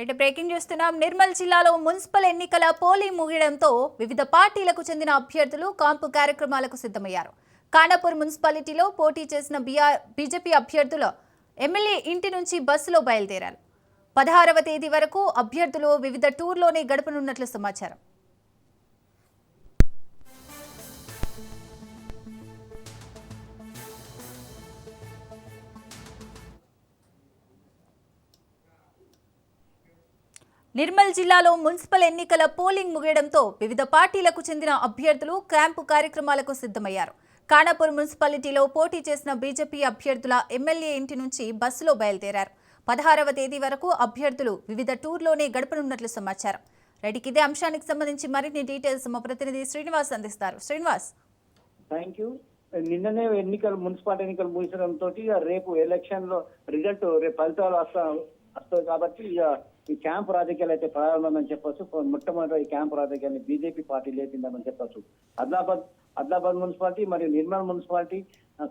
Right breaking చూస్తున్నాం. నిర్మల్ జిల్లాలో municipal ఎన్నికల పోలింగ్ ముగియడంతో వివిధ పార్టీలకు చెందిన అభ్యర్థులు కాంపు కార్యక్రమాలకు సిద్ధమయ్యారు. ఖానాపూర్ మున్సిపాలిటీలో పోటీ చేసిన బీజేపీ అభ్యర్థులు ఎమ్మెల్యే ఇంటి నుంచి బస్సులో బయలుదేరారు. 16వ తేదీ వరకు అభ్యర్థులు వివిధ టూర్లోనే గడపనున్నట్లు సమాచారం. నిర్మల్ జిల్లాలో మున్సిపల్ ఎన్నికల పోలింగ్ ముగియడంతో వివిధ పార్టీలకు చెందిన అభ్యర్థులు క్యాంపు కార్యక్రమాలకు సిద్ధమయ్యారు. ఖానాపూర్ మున్సిపాలిటీలో పోటీ చేసిన బీజేపీ అభ్యర్థుల ఎమ్మెల్యే ఇంటి నుంచి బస్సులో బయలుదేరారు. 16వ తేదీ వరకు అభ్యర్థులు వివిధ టూర్లోనే గడపనున్నట్లు సమాచారం. రెడ్డికి ఇదే అంశానికి సంబంధించి మరిన్ని డీటెయిల్స్ మా ప్రతినిధి శ్రీనివాస్ అందిస్తారు. శ్రీనివాస్. Thank you. నిన్ననే మున్సిపాలిటీ ఎన్నికలు ముగిసడంతో రేపు ఎలక్షన్ లో రిజల్ట్ రేపు ఫలితాలు వస్తాయి కాబట్టి ఈ క్యాంపు రాజకీయాలు అయితే ప్రారంభమని చెప్పొచ్చు. మొట్టమొదటి ఈ క్యాంపు రాజకీయాన్ని బీజేపీ పార్టీ లేపిందని చెప్పొచ్చు. ఆదిలాబాద్ మున్సిపాలిటీ మరియు నిర్మల్ మున్సిపాలిటీ,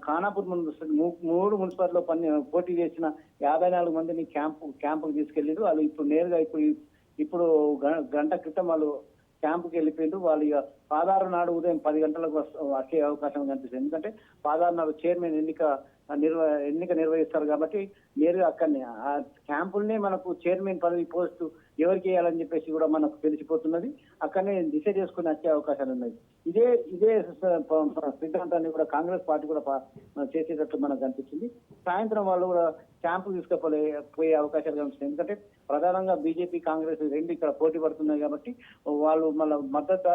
ఖానాపూర్ మున్సిపాలిటీ, 3 మున్సిపాలిటీలో పోటీ చేసిన 54 మందిని క్యాంపుకు తీసుకెళ్లారు. వాళ్ళు ఇప్పుడు నేరుగా ఇప్పుడు గంట క్రితం వాళ్ళు క్యాంపుకి వెళ్ళిపోయిండ్రు. వాళ్ళు ఇక 16 నాడు ఉదయం 10 గంటలకు వచ్చే అవకాశం కనిపిస్తుంది. ఎందుకంటే 16 నాడు చైర్మన్ ఎన్నిక నిర్వహిస్తారు కాబట్టి నేరుగా అక్కడనే ఆ క్యాంపుల్నే మనకు చైర్మన్ పదవి పోస్టు ఎవరికి వేయాలని చెప్పేసి కూడా మనకు తెలిసిపోతున్నది. అక్కడనే డిసైడ్ చేసుకుని వచ్చే అవకాశాలు ఉన్నాయి. ఇదే సిద్ధాంతాన్ని కూడా కాంగ్రెస్ పార్టీ కూడా చేసేటట్లు మనకు కనిపిస్తుంది. సాయంత్రం వాళ్ళు కూడా క్యాంపు తీసుకుపోయే అవకాశాలు కనిపిస్తుంది. ఎందుకంటే ప్రధానంగా బీజేపీ, కాంగ్రెస్ రెండు ఇక్కడ పోటీ పడుతున్నాయి కాబట్టి వాళ్ళు మళ్ళీ మద్దతు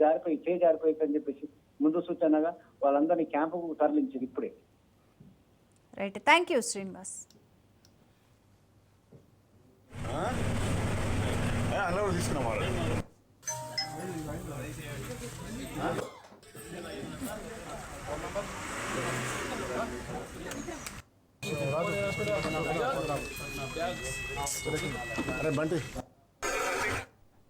జారిపోయి అని చెప్పేసి ముందు సూచనగా వాళ్ళందరినీ క్యాంపుకు తరలించారు ఇప్పుడే. Right, thank you Srinivas. అరే బంటి